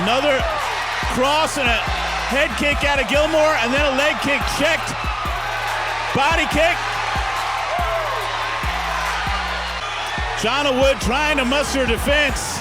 Another cross and a head kick out of Gilmore, and then a leg kick checked. Body kick. Shauna Wood trying to muster defense.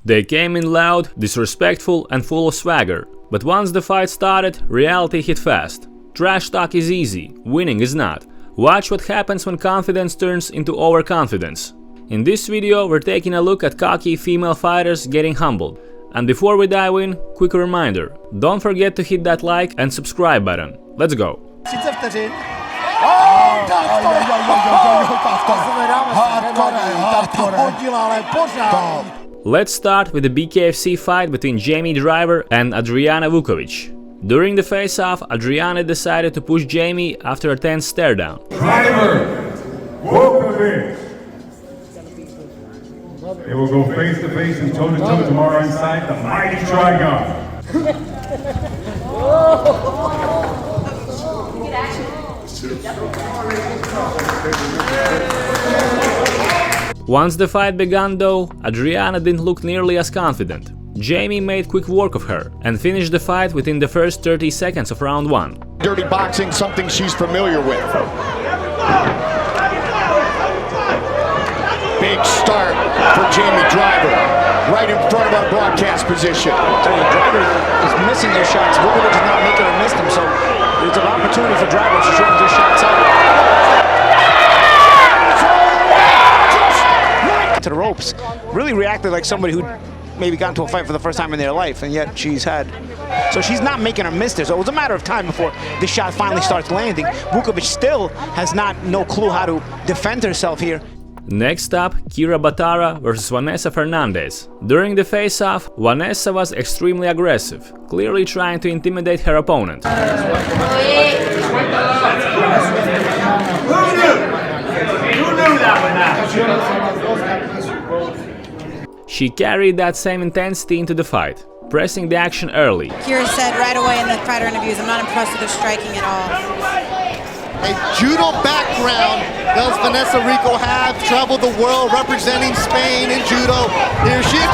They came in loud, disrespectful and full of swagger. But once the fight started, reality hit fast. Trash talk is easy, winning is not. Watch what happens when confidence turns into overconfidence. In this video, we're taking a look at cocky female fighters getting humbled. And before we dive in, quick reminder, don't forget to hit that like and subscribe button. Let's go! Let's start with the BKFC fight between Jamie Driver and Adriana Vukovic. During the face-off, Adriana decided to push Jamie after a tense stare-down. Driver, Vukovic. They will go face-to-face and toe-to-toe tomorrow inside the mighty Trigon. Once the fight began though, Adriana didn't look nearly as confident. Jamie made quick work of her and finished the fight within the first 30 seconds of round 1. Dirty boxing, something she's familiar with. Big start for Jamie Driver, right in front of our broadcast position. Driver is missing those shots. Vukovic is not making her miss them, so there's an opportunity for Driver to shorten those shots out. To the ropes, really reacted like somebody who maybe got into a fight for the first time in their life, and yet she's not making her miss there. So it was a matter of time before this shot finally starts landing. Vukovic still has no clue how to defend herself here. Next up, Kira Batara vs Vanessa Fernandez. During the face-off, Vanessa was extremely aggressive, clearly trying to intimidate her opponent. She carried that same intensity into the fight, pressing the action early. Kira said right away in the fighter interviews, I'm not impressed with her striking at all. A judo background does Vanessa Rico have, traveled the world representing Spain in judo. Here she is,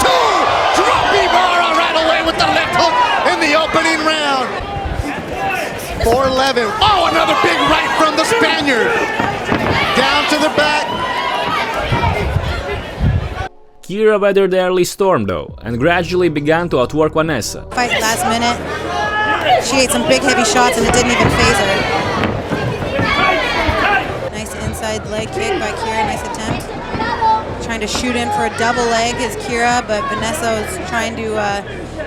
dropping Ibarra right away with the left hook in the opening round. 4-11, oh, another big right from the Spaniard. Down to the back. Kira weathered the early storm though, and gradually began to outwork Vanessa. Fight last minute, she ate some big heavy shots and it didn't even faze her. Nice inside leg kick by Kira, nice attempt. Trying to shoot in for a double leg is Kira, but Vanessa is trying to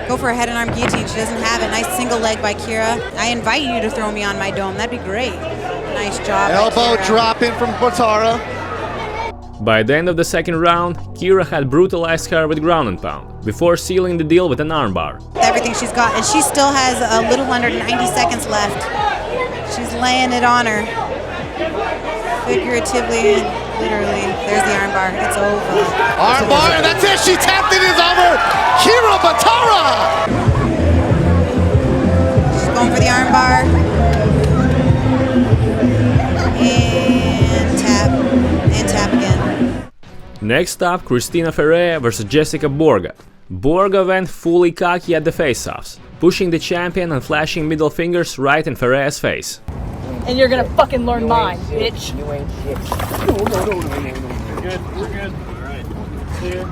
go for a head and arm guillotine. She doesn't have it. Nice single leg by Kira. I invite you to throw me on my dome, that'd be great. Nice job. Elbow drop in from Batara. By the end of the second round, Kira had brutalized her with ground and pound, before sealing the deal with an armbar. Everything she's got, and she still has a little under 90 seconds left. She's laying it on her. Figuratively, literally. There's the armbar, it's over. Armbar, and that's it, she tapped it, it's over! Kira Batara! She's going for the armbar. And tap again. Next up, Christina Fere vs Jessica Borga. Borga went fully cocky at the face-offs, pushing the champion and flashing middle fingers right in Ferea's face. And you're gonna fucking learn mine, bitch. You ain't shit. We're good. Alright. Clear.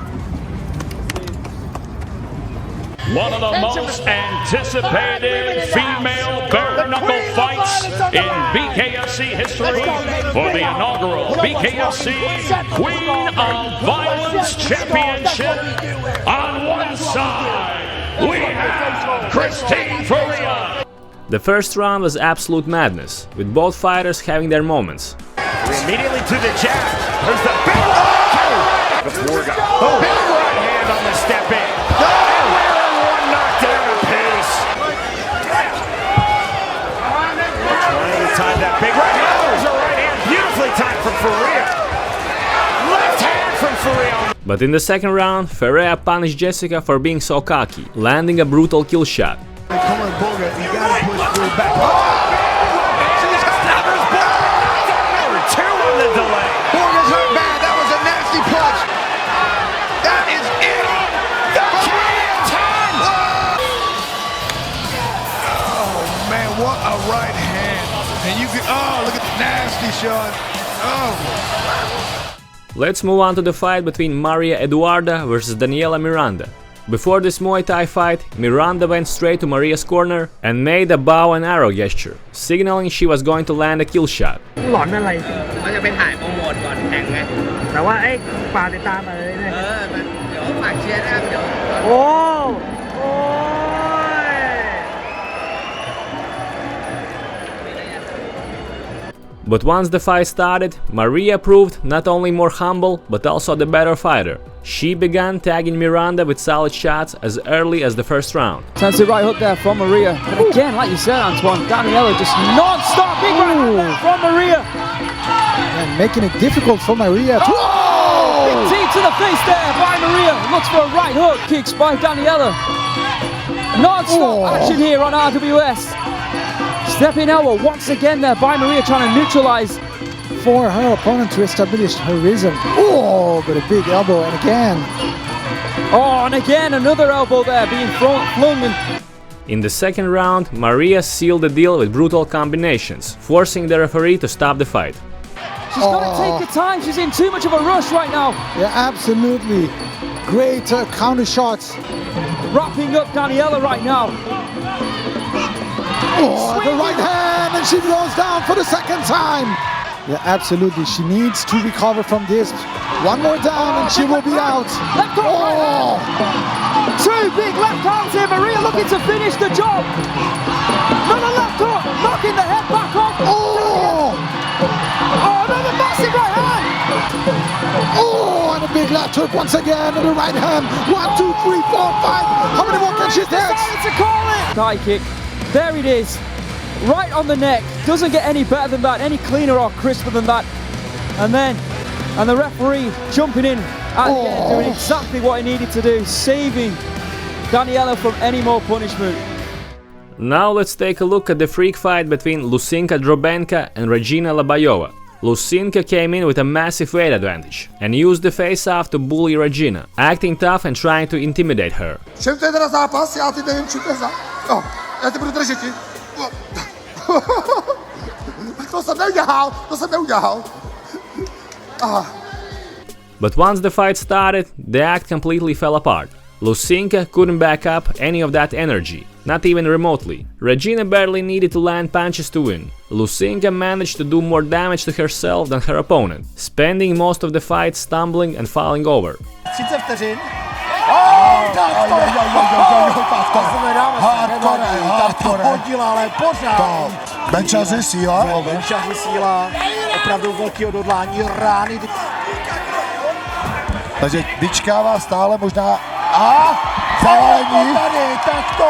One of the most anticipated female bare-knuckle fights in BKFC history for the inaugural BKFC Queen of Violence Championship. On one side, we have Christine Ferea. The first round was absolute madness, with both fighters having their moments. Immediately to the jab. There's the big Borga. Big right hand on the step in. Time that big right hand. There's a right hand, beautifully timed from Ferea. Left hand from Ferea. But in the second round, Ferea punished Jessica for being so cocky, landing a brutal kill shot. Come on, Borga, you gotta push through back. Two on the delay. Borga's hurt bad, that Sean. Oh. Let's move on to the fight between Maria Eduarda versus Daniela Miranda. Before this Muay Thai fight, Miranda went straight to Maria's corner and made a bow and arrow gesture, signaling she was going to land a kill shot. หลอนอะไรมันจะไปถ่ายโปรโมทก่อนแข่งไงแต่ว่าไอ้ฝากติดตามมาเลยเนี่ยเดี๋ยวฝากเชียร์นะครับเดี๋ยวโอ้ย But once the fight started, Maria proved not only more humble but also the better fighter. She began tagging Miranda with solid shots as early as the first round. Sounds the right hook there from Maria. But again, like you said, Antoine, Daniela just non-stop big right hook from Maria. And making it difficult for Maria. Big T to the face there by Maria. Looks for a right hook. Kicks by Daniela. Non-stop action here on RWS. Stepping elbow once again there by Maria, trying to neutralize for her opponent to establish her rhythm. Oh, but a big elbow, and again. Oh, and again another elbow there being flung in. In the second round, Maria sealed the deal with brutal combinations, forcing the referee to stop the fight. She's got to take her time. She's in too much of a rush right now. Yeah, absolutely. Great counter shots. Wrapping up Daniela right now. Oh, the right hand, and she goes down for the second time. Yeah, absolutely. She needs to recover from this. One more down, and she will be out. Left hook, right. Two big left arms here. Maria looking to finish the job. Another left hook, knocking the head back off. Oh, another massive right hand. Oh, and a big left hook once again, and the right hand. 1, 2, 3, 4, 5. How many more can she take? To call it. High kick. There it is. Right on the neck. Doesn't get any better than that, any cleaner or crisper than that. And the referee jumping in at the end, doing exactly what he needed to do, saving Daniela from any more punishment. Now let's take a look at the freak fight between Lucinka Drobenka and Regina Labayova. Lucinka came in with a massive weight advantage and used the face-off to bully Regina, acting tough and trying to intimidate her. But once the fight started, the act completely fell apart. Lucinka couldn't back up any of that energy, not even remotely. Regina barely needed to land punches to win. Lucinka managed to do more damage to herself than her opponent, spending most of the fight stumbling and falling over. 30 vteřin. Hodila, ale pořád. Benčaři síla. Benčaři síla. Opravdu velký odhodlání, rány. Takže vyčkává stále možná. A zavalení.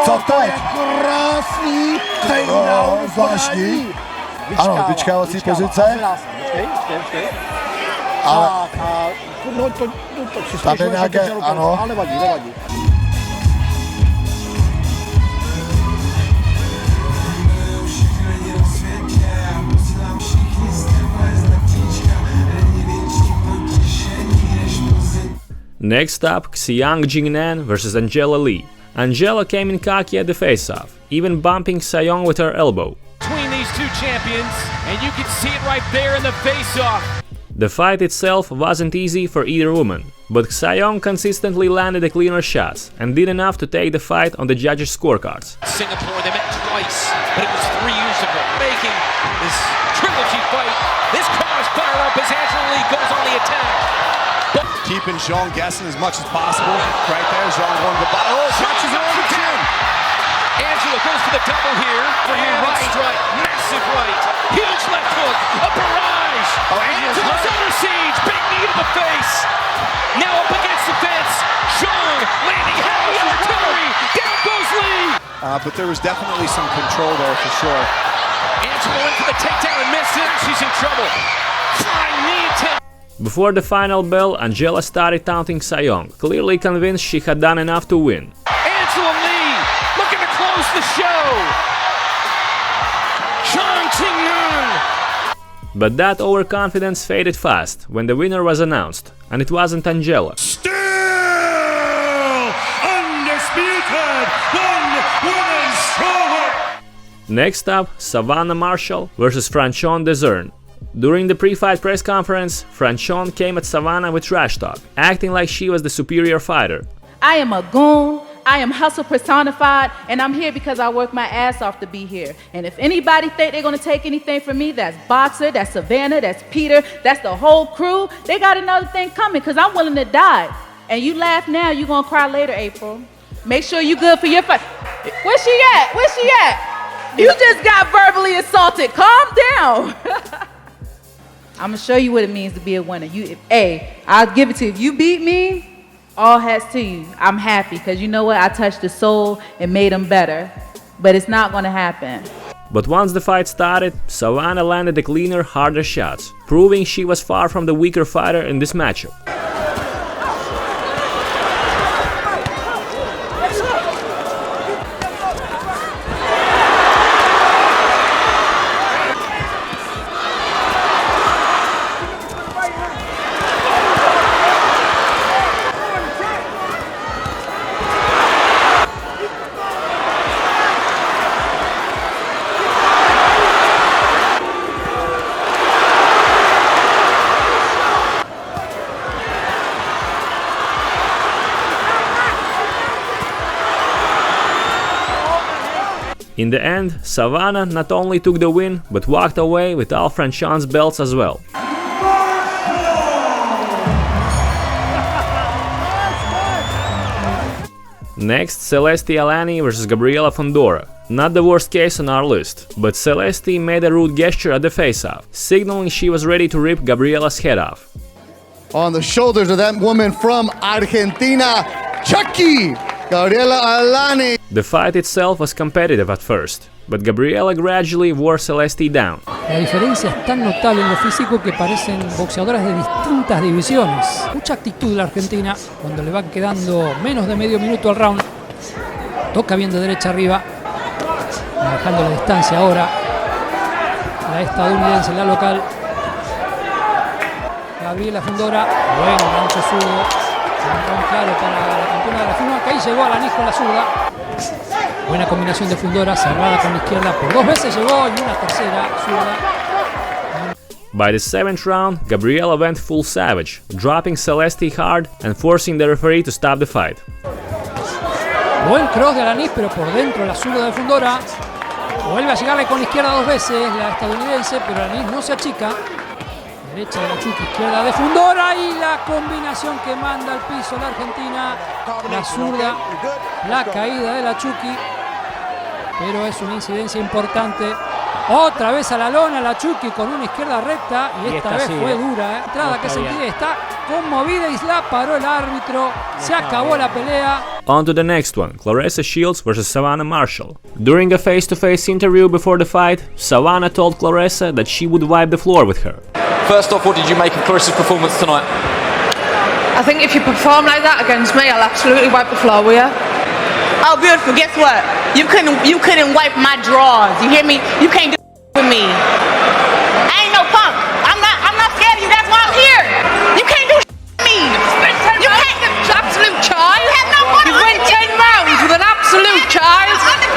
Co to je krásný. Zvláštní. Ano, vyčkávací pozice. Počkej. Ale to tam je nějaké, ano. Ale nevadí. Next up, Xiang Jing Nan versus Angela Lee. Angela came in cocky at the face-off, even bumping Sayong with her elbow. Between these two champions, and you can see it right there in the face-off. The fight itself wasn't easy for either woman, but Sayong consistently landed the cleaner shots and did enough to take the fight on the judges' scorecards. Singapore, they met twice, but it was 3 years ago. Making this trilogy fight, this crowd is fired up as Angela Lee goes on the attack. Keeping Zhang guessing as much as possible. Right there, Zhang going to the bottom. Oh, punches it over the chin. Angela goes for the double here. For your right strike, massive right. Huge left hook, a barrage. Angela's under siege, big knee to the face. Now up against the fence. Zhang landing heavy artillery. Down goes Lee. But there was definitely some control there for sure. Angela went for the takedown and missed it. She's in trouble. Flying knee attempt. Before the final bell, Angela started taunting Sayong, clearly convinced she had done enough to win. Angela Lee looking to close the show. Jing Nan. But that overconfidence faded fast when the winner was announced, and it wasn't Angela. Still undisputed women's strawweight. Next up, Savannah Marshall versus Franchon Desern. During the pre-fight press conference, Franchon came at Savannah with trash talk, acting like she was the superior fighter. I am a goon, I am hustle personified, and I'm here because I work my ass off to be here. And if anybody think they're gonna take anything from me, that's Boxer, that's Savannah, that's Peter, that's the whole crew, they got another thing coming, because I'm willing to die. And you laugh now, you're gonna cry later, April. Make sure you good for your fight. Where's she at? Where's she at? You just got verbally assaulted. Calm down. I'm gonna show you what it means to be a winner. I'll give it to you. If you beat me, all hats to you. I'm happy because you know what? I touched the soul and made them better. But it's not gonna happen. But once the fight started, Savannah landed the cleaner, harder shots, proving she was far from the weaker fighter in this matchup. In the end, Savannah not only took the win, but walked away with all Franchon's belts as well. Next, Celeste Alani vs Gabriela Fondora. Not the worst case on our list, but Celeste made a rude gesture at the face-off, signaling she was ready to rip Gabriela's head off. On the shoulders of that woman from Argentina, Chucky! Gabriela Alani. The fight itself was competitive at first, but Gabriela gradually wore Celeste down. La diferencia es tan notable en lo físico que parecen boxeadoras de distintas divisiones. Mucha actitud la Argentina cuando le va quedando menos de medio minuto al round. Toca bien de derecha arriba, manejando la distancia ahora. La estadounidense, la local. Gabriela Fondora, buen gancho zurdo. Un claro para la campeona de la firma, que ahí llegó Alani con la zurda. Buena combinación de Fondora, cerrada con la izquierda, por dos veces llegó y una tercera zurda. By the 7th round, Gabriela went full savage, dropping Celeste hard and forcing the referee to stop the fight. Buen cross de Alani, pero por dentro la zurda de Fondora. Vuelve a llegarle con la izquierda dos veces la estadounidense, pero Alani no se achica. Derecha de la Chucky, izquierda de Fondora y la combinación que manda al piso la Argentina. La zurda, la caída de la Chucky, pero es una incidencia importante. Otra vez a la lona la Chucky con una izquierda recta y esta vez fue dura. Entrada que sentía, está conmovida y la paró el árbitro. Se acabó la pelea. On to the next one, Claressa Shields vs Savannah Marshall. During a face-to-face interview before the fight, Savannah told Claressa that she would wipe the floor with her. First off, what did you make of Claressa's performance tonight? I think if you perform like that against me, I'll absolutely wipe the floor with you. Oh, beautiful. Guess what? You couldn't wipe my drawers. You hear me? You can't do with me. I ain't no punk. I'm not scared of you. That's why I'm here. You can't do with me. You can't. Absolute child. You have no fun. You went 10 rounds with an absolute child.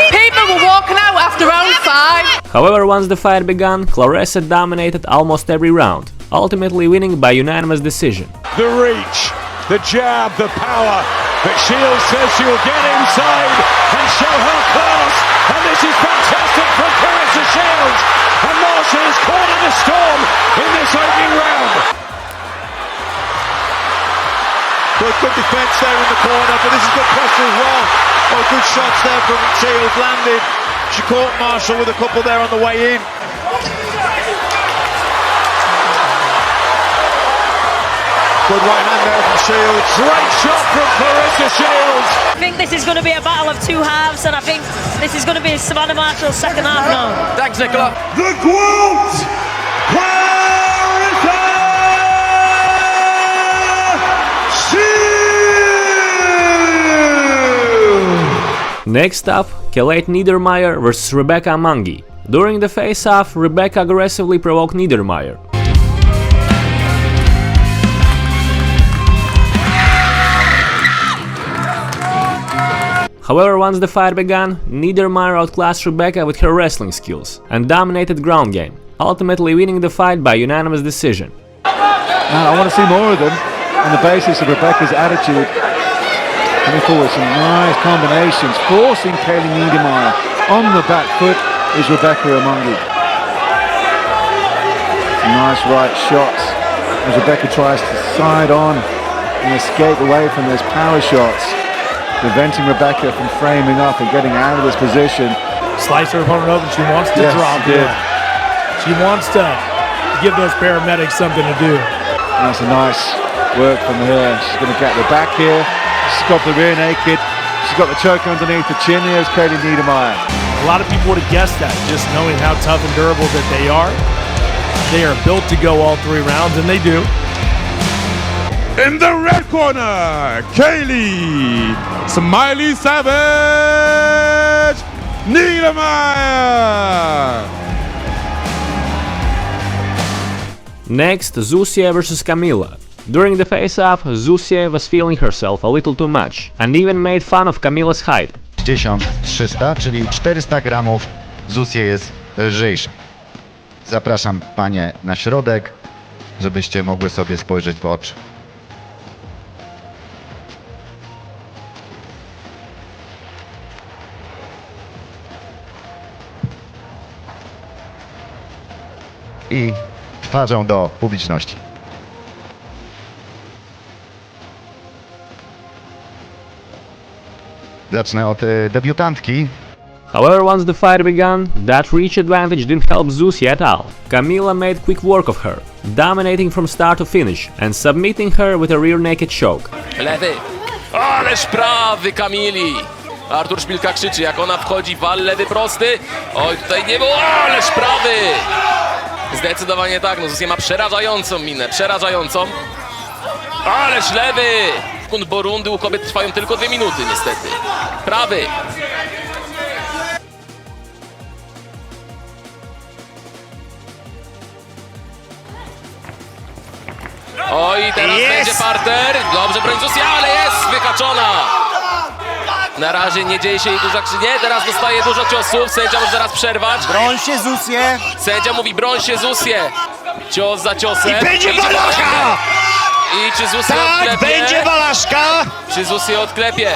People were walking out after round 5. However, once the fight began, Claressa dominated almost every round, ultimately winning by unanimous decision. The reach, the jab, the power, but Shields says she'll get inside and show her class, and this is fantastic from Claressa Shields, and Marshall is caught in the storm in this opening round. Well, good defence there in the corner, but this is good pressure as well. Oh, good shots there from Shields landed. She caught Marshall with a couple there on the way in. Good right hand there from Shields. Great shot from Claressa Shields. I think this is going to be a battle of two halves, and I think this is going to be Savannah Marshall's second half now. Thanks, Nicola. The quote! Claressa Shields! Next up, Khaled Niedermeyer vs Rebecca Mangi. During the face-off, Rebecca aggressively provoked Niedermeyer. However, once the fight began, Niedermeyer outclassed Rebecca with her wrestling skills and dominated ground game. ultimately winning the fight by unanimous decision. I want to see more of them on the basis of Rebecca's attitude. Coming forward, some nice combinations, forcing Kaylee Niedermeyer. On the back foot is Rebecca Mangi. Some nice right shots as Rebecca tries to side on and escape away from those power shots, preventing Rebecca from framing up and getting out of this position. Slice her opponent open. She wants to drop it. She wants to give those paramedics something to do. That's a nice work from her. She's going to get the back here. She's got the rear naked. She's got the choke underneath the chin. Here's Kaylee Niedermeyer. A lot of people would have guessed that, just knowing how tough and durable that they are. They are built to go all 3 rounds, and they do. In the red corner, Kaylee Smiley Savage Niedermeyer. Next, Zusier vs Camila. During the face-off, Zusier was feeling herself a little too much and even made fun of Camila's height. 300, czyli 400 gramów. Zusier jest lżejszy. Zapraszam panie na środek, żebyście mogły sobie spojrzeć w oczy. I twarzą do publiczności. Zacznę od debiutantki. However, once the fight began, that reach advantage didn't help Zusier at all. Camila made quick work of her, dominating from start to finish and submitting her with a rear naked choke. Lewy. Ależ prawy Camili. Artur Szpilka krzyczy, jak ona wchodzi, wal lewy prosty. Oj, tutaj nie było, ależ prawy. Zdecydowanie tak, no Zusier ma przerażającą minę, przerażającą. Ależ lewy. Bo rundy u kobiet trwają tylko 2 minuty niestety. Prawy. Oj, teraz będzie parter. Dobrze broni Zusier, ale jest wyhaczona. Na razie nie dzieje się jej dużo nie, teraz dostaje dużo ciosów. Sędzia może zaraz przerwać. Broń się Zusier. Sędzia mówi broń się Zusier. Cios za ciosem. I będzie balaszka! I czy Zusier odklepie? Będzie balaszka! Czy Zusier odklepie?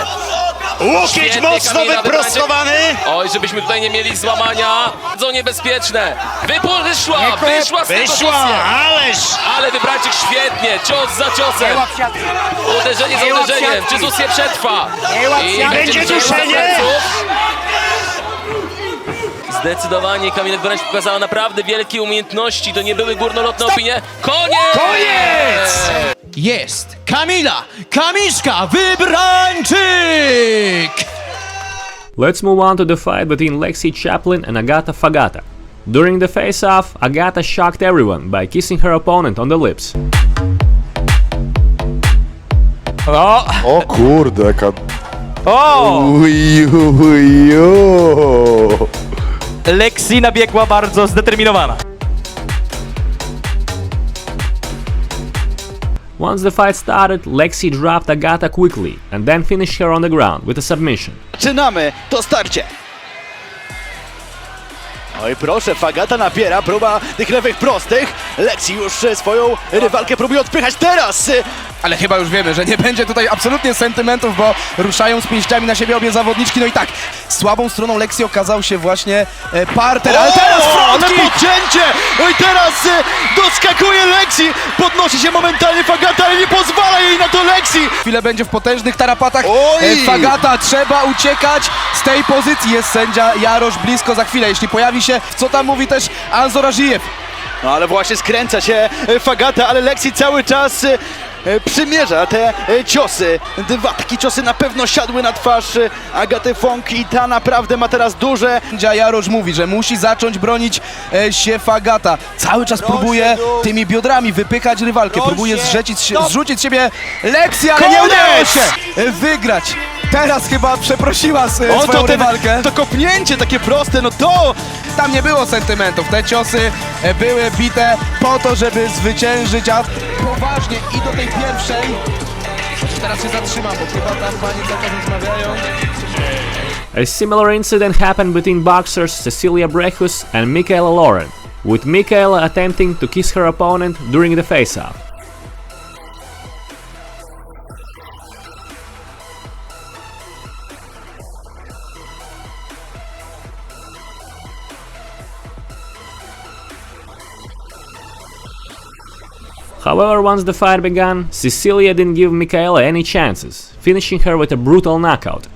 Łokieć mocno wyprostowany! Oj, żebyśmy tutaj nie mieli złamania. Bardzo niebezpieczne. Wyszła z tego Zusier. Ale wybrańczyk świetnie. Cios za ciosem. Uderzenie za uderzeniem. Czy Zusier przetrwa? I będzie duszenie! Zdecydowanie Camila wręcz pokazała naprawdę wielkie umiejętności. To nie były górnolotne opinie. Koniec! Jest Camila, Kamiszka, Wybrańczyk! Let's move on to the fight between Lexi Chaplain and Fagata. During the face-off, Agata shocked everyone by kissing her opponent on the lips. O kurde, Lexi nabiegła bardzo zdeterminowana. Once the fight started, Lexi dropped Agata quickly and then finished her on the ground with a submission. Zaczynamy to starcie. Oj proszę, Fagata napiera, próba tych lewych prostych. Lexi już swoją rywalkę próbuje odpychać teraz. Ale chyba już wiemy, że nie będzie tutaj absolutnie sentymentów, bo ruszają z pięściami na siebie obie zawodniczki. No i tak, słabą stroną Lexi okazał się właśnie parter, ale teraz frontkick! Podcięcie! No i teraz doskakuje Lexi, podnosi się momentalnie Fagata, ale nie pozwala jej na to Lexi! Chwilę będzie w potężnych tarapatach. Fagata, trzeba uciekać z tej pozycji. Jest sędzia Jarosz blisko za chwilę, jeśli pojawi się, co tam mówi też Anzor Ażijew. No ale właśnie skręca się Fagata, ale Lexi cały czas przymierza te ciosy. 2 takie ciosy na pewno siadły na twarz Agaty Fong i ta naprawdę ma teraz duże. Jarosz mówi, że musi zacząć bronić się Fagata. Cały czas próbuje tymi biodrami wypychać rywalkę, próbuje zrzucić z siebie Lexi, ale nie udało się wygrać. Teraz chyba przeprosiła swoją rywalkę. To kopnięcie takie proste, no to tam nie było sentymentów. Te ciosy były bite po to, żeby zwyciężyć, a poważnie i do tej pierwszej. Teraz się zatrzymam, bo chyba tam panie cały rozmawiają. A similar incident happened between boxers Cecilia Breus and Michaela Lauren. with Michaela attempting to kiss her opponent during the face-off. However, once the fight began, Cecilia didn't give Michaela any chances, finishing her with a brutal knockout.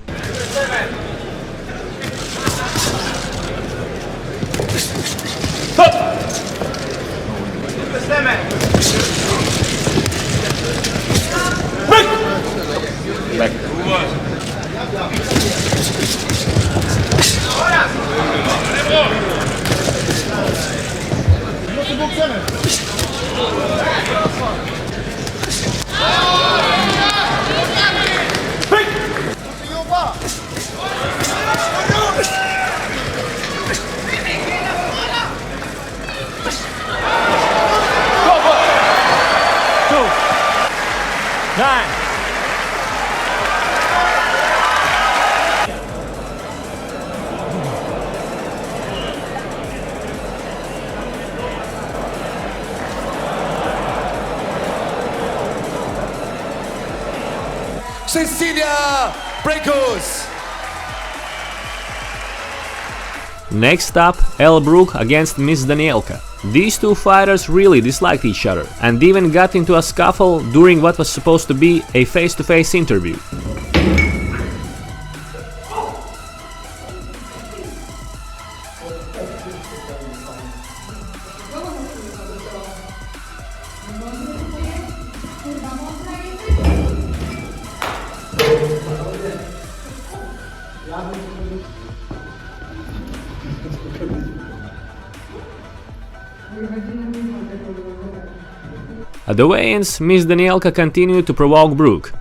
Cecilia Breus. Next up, Brook against Miss Danielka. These two fighters really disliked each other and even got into a scuffle during what was supposed to be a face-to-face interview. At the weigh-ins, Miss Danielka continued to provoke Brook.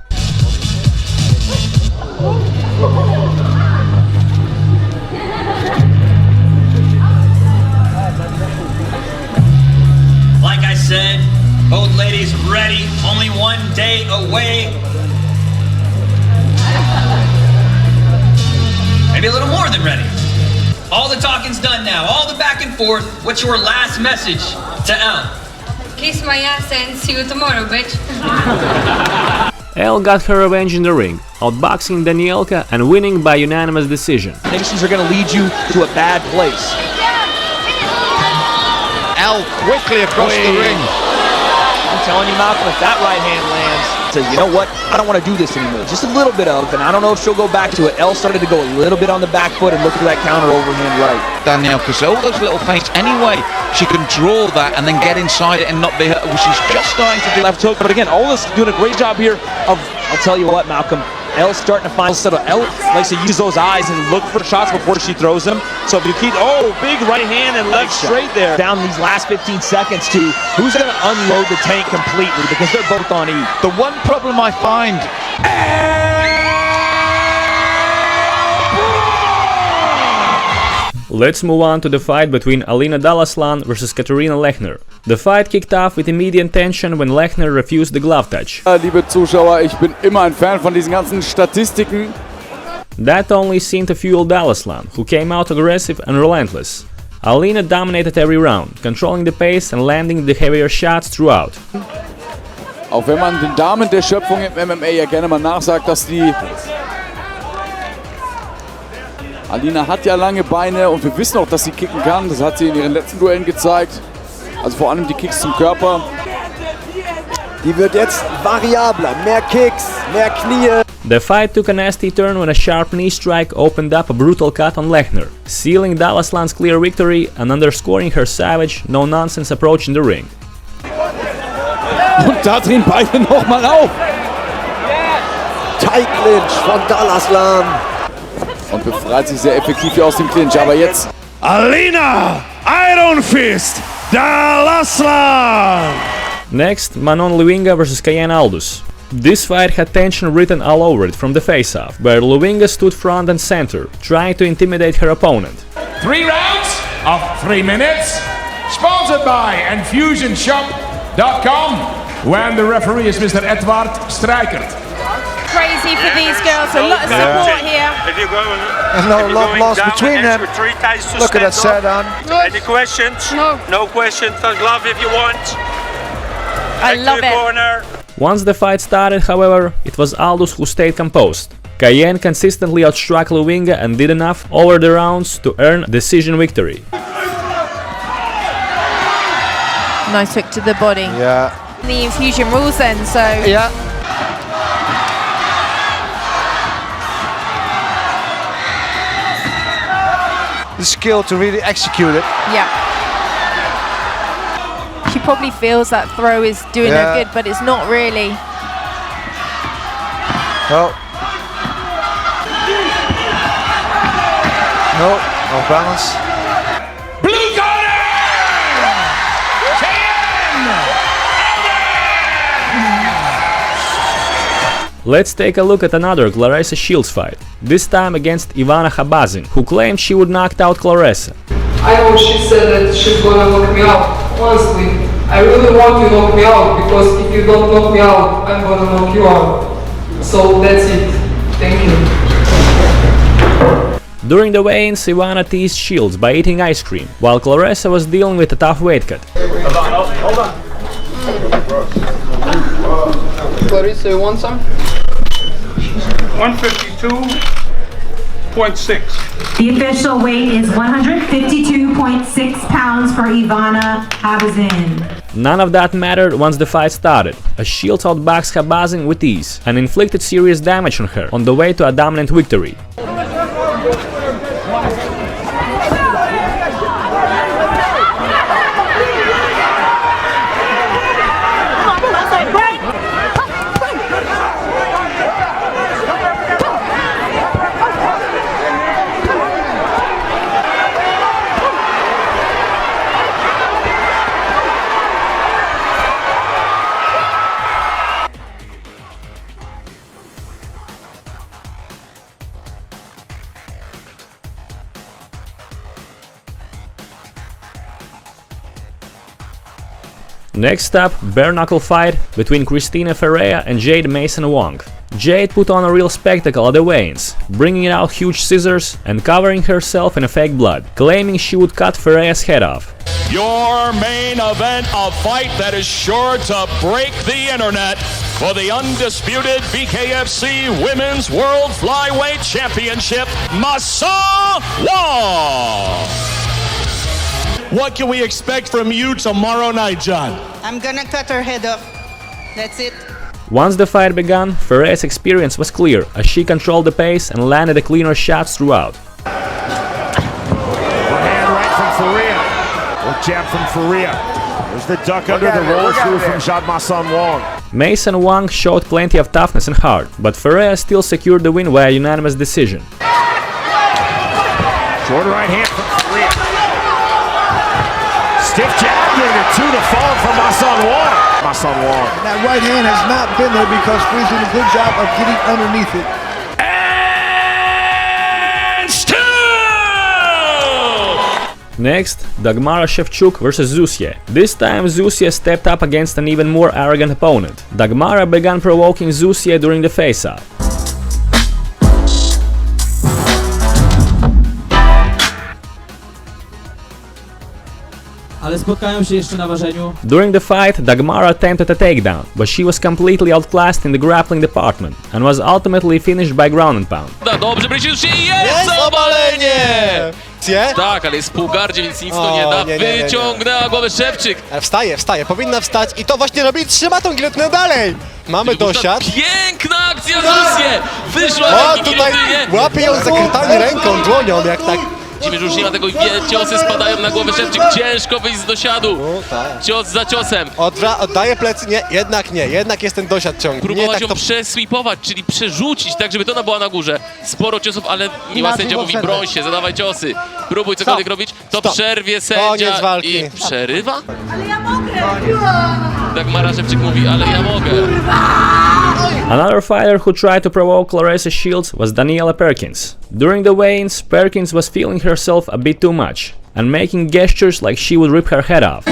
Like I said, both ladies ready, only 1 day away. Maybe a little more than ready. All the talking's done now, all the back and forth. What's your last message to Elle? Kiss my ass and see you tomorrow, bitch. Elle got her revenge in the ring, outboxing Danielka and winning by unanimous decision. Nations are going to lead you to a bad place. Elle quickly across the ring. I'm telling you, Malcolm, if that right hand lands, says, you know what, I don't want to do this anymore. Just a little bit of, and I don't know if she'll go back to it. Elle started to go a little bit on the back foot and look for that counter overhand right. Danielka's all those little feints anyway. She can draw that and then get inside it and not be hurt. She's just starting to do left hook, but again, Aldous doing a great job here of, I'll tell you what, Malcolm, Elle's starting to find settle. Elle likes to use those eyes and look for shots before she throws them. So if you keep, big right hand and left straight there. Down these last 15 seconds to who's going to unload the tank completely because they're both on E. The one problem I find... Let's move on to the fight between Alina Dalislan versus Katarina Lechner. The fight kicked off with immediate tension when Lechner refused the glove touch. Liebe Zuschauer, ich bin immer ein Fan von diesen ganzen Statistiken. That only seemed to fuel Dalislan, who came out aggressive and relentless. Alina dominated every round, controlling the pace and landing the heavier shots throughout. Auch wenn man den Damen der Schöpfung im MMA ja gerne mal nachsagt, dass die Alina hat ja lange Beine und wir wissen auch, dass sie kicken kann. Das hat sie in ihren letzten Duellen gezeigt. Also vor allem die Kicks zum Körper. Die wird jetzt variabler. Mehr Kicks, mehr Knie. The fight took a nasty turn when a sharp knee strike opened up a brutal cut on Lechner, sealing Dalislan's clear victory and underscoring her savage, no-nonsense approach in the ring. Und da drehen beide nochmal auf. Tight Clinch von Dalislan. Und befreit sich sehr effektiv hier aus dem Clinch, aber jetzt... Alina Iron Fist Dalislan! Next, Manon Luinga vs Cayenne Aldos. This fight had tension written all over it from the face-off, where Luinga stood front and center, trying to intimidate her opponent. 3 rounds of 3 minutes, sponsored by InfusionShop.com, when the referee is Mr. Eduardo Strijkert. crazy for these girls. A lot of support here. If you're going, There's no love lost between them. Look at that Sedan. Any questions? No. No questions. Glove if you want. I love it. Corner. Once the fight started, however, it was Aldos who stayed composed. Cayenne consistently outstruck Luinga and did enough over the rounds to earn a decision victory. Nice hook to the body. Yeah. The infusion rules then, so... Yeah. The skill to really execute it. Yeah. She probably feels that throw is doing her good, but it's not really. No. No, off balance. Blue corner! Let's take a look at another Claressa Shields fight, this time against Ivana Kabazin, who claimed she would knock out Claressa. I know she said that she's gonna knock me out. Honestly, I really want you to knock me out, because if you don't knock me out, I'm gonna knock you out. So that's it. Thank you. During the weigh-ins, Ivana teased Shields by eating ice cream, while Claressa was dealing with a tough weight cut. Hold on. Clarissa, you want some? 152.6. The official weight is 152.6 pounds for Ivana Kabazin. None of that mattered once the fight started, as Shields outboxed Kabazin with ease and inflicted serious damage on her on the way to a dominant victory. Next up, bare knuckle fight between Christina Ferea and Jade Mason Wong. Jade put on a real spectacle at the weigh-ins, bringing out huge scissors and covering herself in a fake blood, claiming she would cut Ferea's head off. Your main event, a fight that is sure to break the internet for the undisputed BKFC Women's World Flyweight Championship, Masa Wong. What can we expect from you tomorrow night, John? I'm gonna cut her head off. That's it. Once the fight began, Ferea's experience was clear as she controlled the pace and landed the cleaner shots throughout. Overhand right from Ferea. Or jab from Ferea. There's the duck under the roll through from Masan Wong. Mason Wong showed plenty of toughness and heart, but Ferea still secured the win via unanimous decision. Short right hand from Ferea. Stiff jab, getting a 2 to fall from Masan Wong. Masan Wong. That right hand has not been there because Free's did a good job of getting underneath it. And still! Next, Dagmara Chevuk vs Zusier. This time Zusier stepped up against an even more arrogant opponent. Dagmara began provoking Zusier during the face-off. Ale spotkają się jeszcze na ważeniu. During the fight, Dagmara attempted a takedown, but she was completely outclassed in the grappling department and was ultimately finished by ground and pound. Dobrze, Breus, jest obalenie! Tak, ale jest w półgardzie, więc nic to nie da. Wyciągnęła głowę Szewczyk. Wstaje, powinna wstać i to właśnie robi, trzyma tą gilotynę dalej. Mamy dosiad. Piękna akcja Zusier! Wyszła na tutaj łapie ją zakrytami ręką, dłonią, jak tak. Widzimy, że już nie ma tego, ciosy spadają na głowę Szewczyk, ciężko wyjść z dosiadu. Cios za ciosem. Oddaje plecy, jednak jest ten dosiad ciągły. Próbować ją przesweepować, czyli przerzucić, tak żeby to ona była na górze. Sporo ciosów, ale miła sędzia mówi, broń się, zadawaj ciosy. Próbuj cokolwiek robić, to przerwie sędzia i przerywa? Ale ja mogę! Dagmara Szewczyk mówi, ale ja mogę. Another fighter who tried to provoke Claressa Shields was Daniela Perkins. During the weigh-ins, Perkins was feeling herself a bit too much and making gestures like she would rip her head off.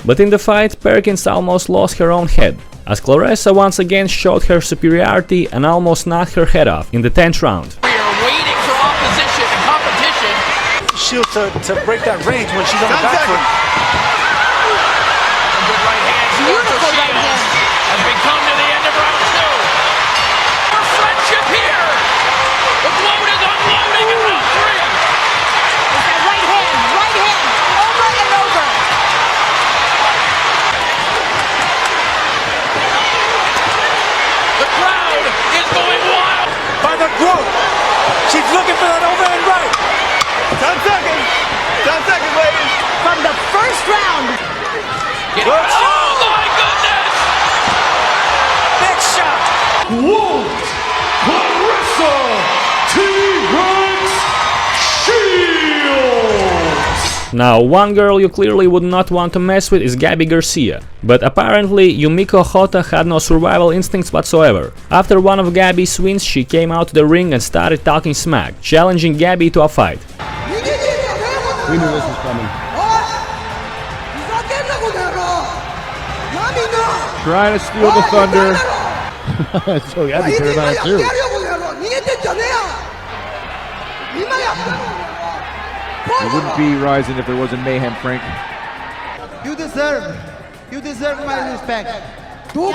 But in the fight, Perkins almost lost her own head, as Claressa once again showed her superiority and almost knocked her head off in the 10th round. We are waiting for opposition and competition. Shield to break that range when she's on the back foot. Good right hand. Beautiful right hand. As we come to the end of round 2. Our friendship here. The load is unloading in round 3. It's that right hand, over and over. The crowd is going wild. By the throat. She's looking for that overhand right. 10 seconds. 10 seconds, ladies. From the first round. Oh my goodness! Big shot. Wong, Claressa, T-Rex, Shields. Now, one girl you clearly would not want to mess with is Gabby Garcia, but apparently Yumiko Hotta had no survival instincts whatsoever. After one of Gabby's wins, she came out to the ring and started talking smack, challenging Gabby to a fight. We knew this was coming. Trying to steal the thunder. So yeah, be fair about it too. It wouldn't be Rising if there wasn't mayhem, Frank. You deserve my respect. This will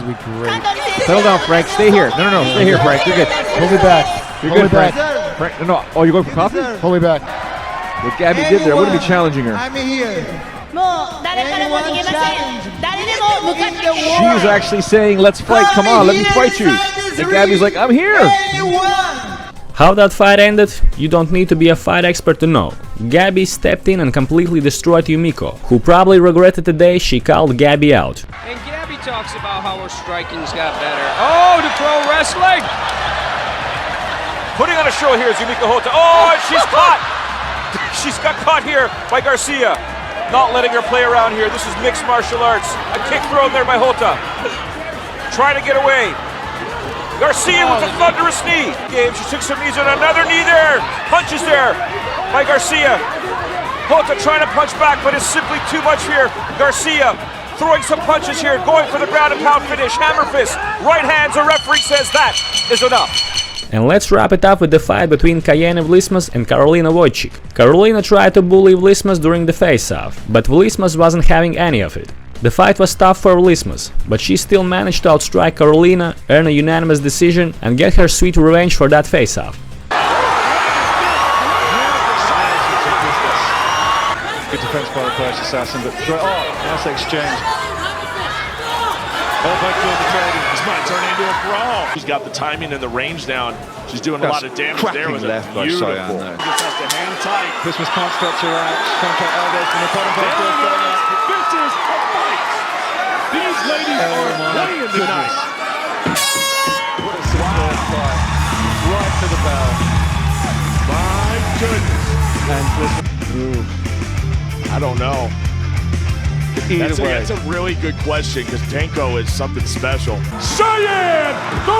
be great. Settle down, Frank. Stay here. No. Stay here, Frank. You're good. Hold me back. You're good, Frank. Frank. No. Oh, you're going for coffee? Hold me back. What Gabby did there, I wouldn't be challenging her. I'm here. She's actually saying, let's fight, come on, let me fight you. And Gabby's like, I'm here. How that fight ended, you don't need to be a fight expert to know. Gabby stepped in and completely destroyed Yumiko, who probably regretted the day she called Gabby out. And Gabby talks about how her striking's got better. Oh, to pro wrestling! Putting on a show here is Yumiko Hotta. Oh, and she's caught! She's got caught here by Garcia. Not letting her play around here. This is mixed martial arts. A kick thrown there by Hotta. Trying to get away. Garcia with a thunderous knee. She took some knees and another knee there. Punches there by Garcia. Hotta trying to punch back, but it's simply too much here. Garcia throwing some punches here, going for the ground and pound finish. Hammer fist, right hands. The referee says that is enough. And let's wrap it up with the fight between Cayenne Vlismas and Karolina Wojcik. Karolina tried to bully Vlismas during the face-off, but Vlismas wasn't having any of it. The fight was tough for Vlismas, but she still managed to outstrike Karolina, earn a unanimous decision, and get her sweet revenge for that face-off. Good defense by the first assassin, but nice exchange. Oh, back to the trading. This might turn into a brawl. She's got the timing and the range down. She's doing a lot of damage there with left by beautiful. Cheyenne, Just has to hang tight. Christmas can't stretch her out. Contact Aldos from the bottom part. This is a fight. These ladies are playing tonight. What a superb fight. Right to the bell. My goodness. And I don't know. That's a really good question because Tenko is something special. Cheyenne, the